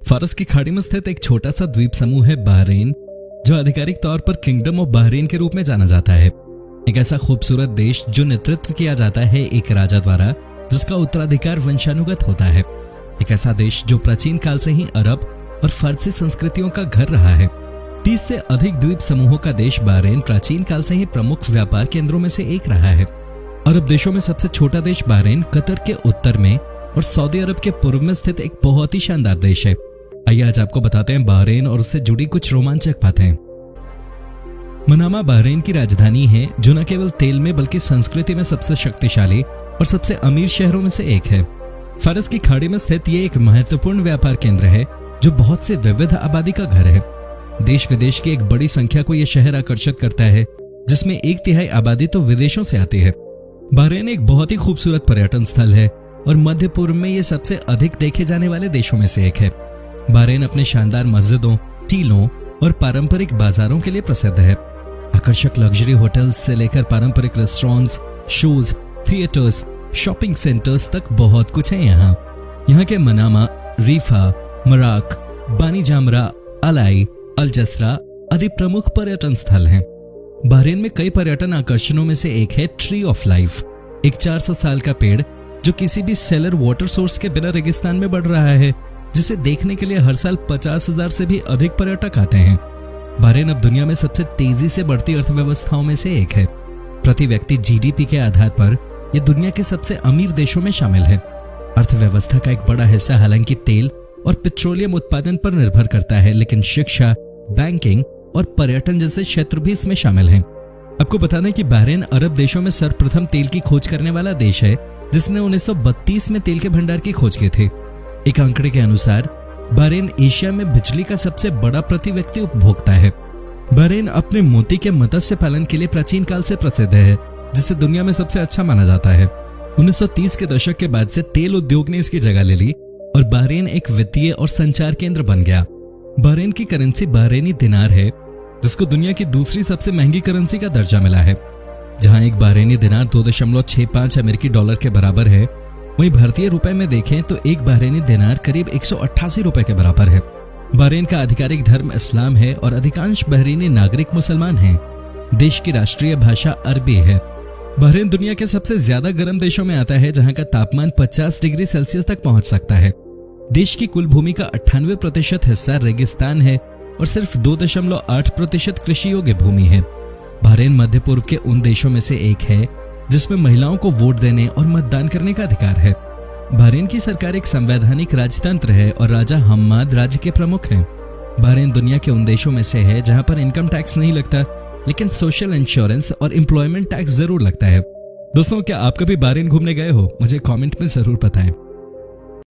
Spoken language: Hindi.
फारस की खाड़ी में स्थित एक छोटा सा द्वीप समूह है बहरीन, जो आधिकारिक तौर पर किंगडम ऑफ बहरीन के रूप में जाना जाता है। एक ऐसा खूबसूरत देश जो नेतृत्व किया जाता है एक राजा द्वारा, जिसका उत्तराधिकार वंशानुगत होता है। एक ऐसा देश जो प्राचीन काल से ही अरब और फारसी संस्कृतियों का घर रहा है। 30 से अधिक द्वीप समूहों का देश बहरीन प्राचीन काल से ही प्रमुख व्यापार केंद्रों में से एक रहा है। अरब देशों में सबसे छोटा देश बहरीन कतर के उत्तर में और सऊदी अरब के पूर्व में स्थित एक बहुत ही शानदार देश है। आइए आज आपको बताते हैं बहरीन और उससे जुड़ी कुछ रोमांचक बातें। मनामा बहरीन की राजधानी है, जो न केवल तेल में बल्कि संस्कृति में सबसे शक्तिशाली और सबसे अमीर शहरों में से एक है। फारस की खाड़ी में स्थित ये एक महत्वपूर्ण व्यापार केंद्र है, जो बहुत से विविध आबादी का घर है। देश विदेश की एक बड़ी संख्या को यह शहर आकर्षित करता है, जिसमें 1/3 आबादी तो विदेशों से आती है। बहरीन एक बहुत ही खूबसूरत पर्यटन स्थल है और मध्य पूर्व में ये सबसे अधिक देखे जाने वाले देशों में से एक है। बहरीन अपने शानदार मस्जिदों, टीलों और पारंपरिक बाजारों के लिए प्रसिद्ध है। आकर्षक लग्जरी होटल्स से लेकर पारंपरिक restaurants, shoes, theatres, shopping centres तक बहुत कुछ है यहाँ के मनामा, रीफा, मराक, बानी जामरा, अलाई, अल जसरा आदि प्रमुख पर्यटन स्थल हैं। बहरीन में कई पर्यटन आकर्षणों में से एक है ट्री ऑफ लाइफ, एक 400 साल का पेड़ जो किसी भी सेलर वाटर सोर्स के बिना रेगिस्तान में बढ़ रहा है, जिसे देखने के लिए हर साल 50,000 से भी अधिक पर्यटक आते हैं। बहरीन अब दुनिया में सबसे तेजी से बढ़ती अर्थव्यवस्थाओं में से एक है। प्रति व्यक्ति जीडीपी के आधार पर यह दुनिया के सबसे अमीर देशों में शामिल है। अर्थव्यवस्था का एक बड़ा हिस्सा हालांकि तेल और पेट्रोलियम उत्पादन पर निर्भर करता है, लेकिन शिक्षा, बैंकिंग और पर्यटन जैसे क्षेत्र भी इसमें शामिल हैं। आपको बता दें कि बहरीन अरब देशों में सर्वप्रथम तेल की खोज करने वाला देश है, जिसने 1932 में तेल के भंडार की खोज की थी। एक आंकड़े के अनुसार बहरीन एशिया में बिजली का सबसे बड़ा प्रति व्यक्ति उपभोक्ता है। बहरीन अपने मोती के मत्स्य पालन के लिए प्राचीन काल से प्रसिद्ध है, जिसे दुनिया में सबसे अच्छा माना जाता है। 1930 के दशक के बाद से तेल उद्योग ने इसकी जगह ले ली और बहरीन एक वित्तीय और संचार केंद्र बन गया। बहरीन की करेंसी बहरीनी दिनार है, जिसको दुनिया की दूसरी सबसे महंगी करेंसी का दर्जा मिला है। जहां एक बहरीनी दिनार 2.65 अमेरिकी डॉलर के बराबर है, वहीं भारतीय रुपए में देखें तो एक बहरीनी दिनार करीब 188 रुपए के बराबर है। बहरीन का आधिकारिक धर्म इस्लाम है और अधिकांश बहरीनी नागरिक मुसलमान हैं। देश की राष्ट्रीय भाषा अरबी है। बहरीन दुनिया के सबसे ज्यादा गर्म देशों में आता है, जहां का तापमान 50 डिग्री सेल्सियस तक पहुंच सकता है। देश की कुल भूमि का 98% हिस्सा रेगिस्तान है और सिर्फ 2.8% कृषि योग्य भूमि है। बहरीन मध्य पूर्व के उन देशों में से एक है जिसमें महिलाओं को वोट देने और मतदान करने का अधिकार है। बहरीन की सरकार एक संवैधानिक राजतंत्र है और राजा हम्माद राज्य के प्रमुख हैं। बहरीन दुनिया के उन देशों में से है जहां पर इनकम टैक्स नहीं लगता, लेकिन सोशल इंश्योरेंस और एम्प्लॉयमेंट टैक्स जरूर लगता है। दोस्तों, क्या आप कभी बहरीन घूमने गए हो? मुझे कमेंट में जरूर बताएं।